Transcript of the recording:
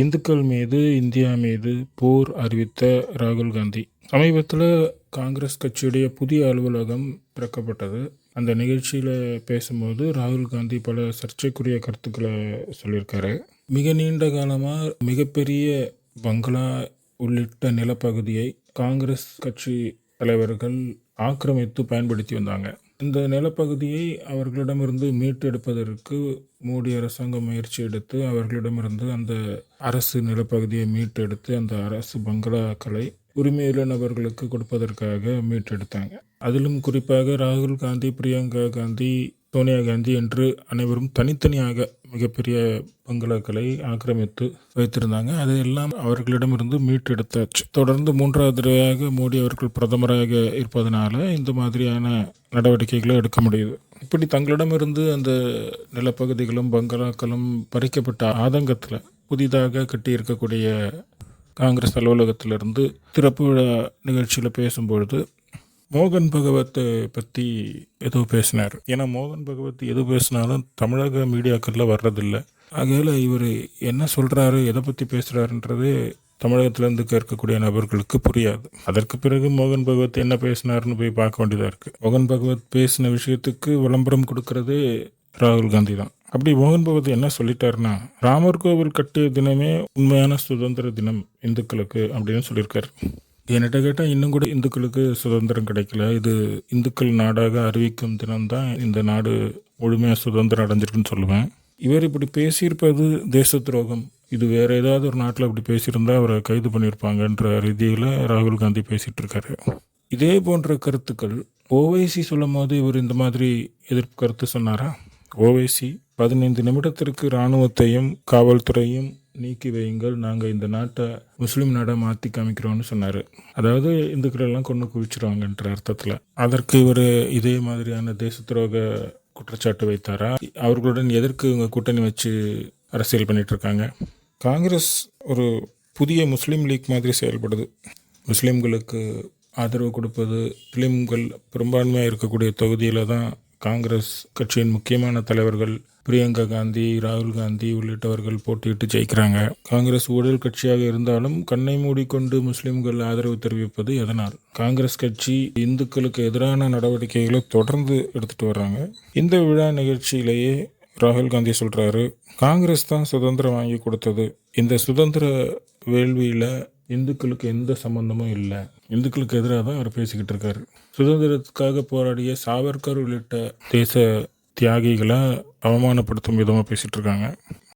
இந்துக்கள் மீது இந்தியா மீது போர் அறிவித்த ராகுல் காந்தி. சமீபத்தில் காங்கிரஸ் கட்சியுடைய புதிய அலுவலகம் திறக்கப்பட்டது. அந்த நிகழ்ச்சியில் பேசும்போது ராகுல் காந்தி பல சர்ச்சைக்குரிய கருத்துக்களை சொல்லியிருக்காரு. மிக நீண்ட காலமாக மிகப்பெரிய பங்களா உள்ளிட்ட நிலப்பகுதியை காங்கிரஸ் கட்சி தலைவர்கள் ஆக்கிரமித்து பயன்படுத்தி வந்தாங்க. இந்த நிலப்பகுதியை அவர்களிடமிருந்து மீட்டெடுப்பதற்கு மோடி அரசாங்கம் முயற்சி எடுத்து அவர்களிடமிருந்து அந்த அரசு நிலப்பகுதியை மீட்டெடுத்து அந்த அரசு பங்களாக்களை உரிமையுள்ள நபர்களுக்கு கொடுப்பதற்காக மீட்டெடுத்தாங்க. அதிலும் குறிப்பாக ராகுல் காந்தி, பிரியங்கா காந்தி, சோனியா காந்தி என்று அனைவரும் தனித்தனியாக மிகப்பெரிய பங்களாக்களை ஆக்கிரமித்து வைத்திருந்தாங்க. அதையெல்லாம் அவர்களிடமிருந்து மீட்டெடுத்தாச்சு. தொடர்ந்து 3வது தடவையாக மோடி அவர்கள் பிரதமராக இருப்பதனால இந்த மாதிரியான நடவடிக்கைகளை எடுக்க முடியுது. இப்படி தங்களிடமிருந்து அந்த நிலப்பகுதிகளும் பங்களாக்களும் பறிக்கப்பட்ட ஆதங்கத்தில் புதிதாக கட்டியிருக்கக்கூடிய காங்கிரஸ் அலுவலகத்திலிருந்து திறப்பு விழா நிகழ்ச்சியில் பேசும்பொழுது மோகன் பகவத்தை பற்றி ஏதோ பேசினார். ஏன்னா மோகன் பகவத் எது பேசினாலும் தமிழக மீடியாக்களில் வர்றதில்லை. ஆகையால் இவர் என்ன சொல்கிறாரு, எதை பற்றி பேசுகிறாருன்றது தமிழகத்திலேருந்து கேட்கக்கூடிய நபர்களுக்கு புரியாது. அதற்கு பிறகு மோகன் பகவத் என்ன பேசினார்னு போய் பார்க்க வேண்டியதாக இருக்குது. மோகன் பகவத் பேசின விஷயத்துக்கு விளம்பரம் கொடுக்கறதே ராகுல் காந்தி தான். அப்படி மோகன் பகவத் என்ன சொல்லிட்டாருன்னா, ராமர் கோவில் கட்டிய தினமே உண்மையான சுதந்திர தினம் இந்துக்களுக்கு அப்படின்னு சொல்லியிருக்காரு. என்கிட்ட கேட்டால் இன்னும் கூட இந்துக்களுக்கு சுதந்திரம் கிடைக்கல. இது இந்துக்கள் நாடாக அறிவிக்கும் தினம்தான் இந்த நாடு முழுமையாக சுதந்திரம் அடைஞ்சிருக்குன்னு சொல்லுவேன். இவர் இப்படி பேசியிருப்பது தேச துரோகம். இது வேற ஏதாவது ஒரு நாட்டில் அப்படி பேசியிருந்தால் அவரை கைது பண்ணியிருப்பாங்கன்ற ரீதியில் ராகுல் காந்தி பேசிகிட்டு இருக்காரு. இதே போன்ற கருத்துக்கள் ஓவைசி சொல்லும் போது இவர் இந்த மாதிரி எதிர்ப்பு கருத்து சொன்னாரா? ஓவைசி 15 நிமிடத்திற்கு இராணுவத்தையும் காவல்துறையும் நீக்கி வையுங்கள், நாங்கள் இந்த நாட்டை முஸ்லீம் நாடாக மாற்றி காமிக்கிறோம்னு சொன்னார். அதாவது இந்துக்களெல்லாம் கொண்டு குவிச்சிருவாங்கன்ற அர்த்தத்தில். அதற்கு இவர் இதே மாதிரியான தேச துரோக குற்றச்சாட்டு வைத்தாரா? அவர்களுடன் எதற்கு இவங்க கூட்டணி வச்சு அரசியல் பண்ணிட்டு இருக்காங்க? காங்கிரஸ் ஒரு புதிய முஸ்லீம் லீக் மாதிரி செயல்படுது. முஸ்லீம்களுக்கு ஆதரவு கொடுப்பது, முஸ்லீம்கள் பெரும்பான்மையாக இருக்கக்கூடிய தொகுதியில் தான் காங்கிரஸ் கட்சியின் முக்கியமான தலைவர்கள் பிரியங்கா காந்தி, ராகுல் காந்தி உள்ளிட்டவர்கள் போட்டியிட்டு ஜெயிக்கிறாங்க. காங்கிரஸ் ஊழல் கட்சியாக இருந்தாலும் கண்ணை மூடிக்கொண்டு முஸ்லிம்கள் ஆதரவு தெரிவிப்பது எதனால்? காங்கிரஸ் கட்சி இந்துக்களுக்கு எதிரான நடவடிக்கைகளை தொடர்ந்து எடுத்துட்டு வர்றாங்க. இந்த விழா நிகழ்ச்சியிலேயே ராகுல் காந்தி சொல்றாரு, காங்கிரஸ் தான் சுதந்திரம் வாங்கி கொடுத்தது. இந்த சுதந்திர வேள்வியில் இந்துக்களுக்கு எந்த சம்பந்தமும் இல்லை. இந்துக்களுக்கு எதிராக தான் அவர் பேசிக்கிட்டு இருக்காரு. சுதந்திரத்துக்காக போராடிய சாவர்கர் உள்ளிட்ட தேச தியாகிகளை அவமானப்படுத்தும் விதமாக பேசிகிட்டு இருக்காங்க.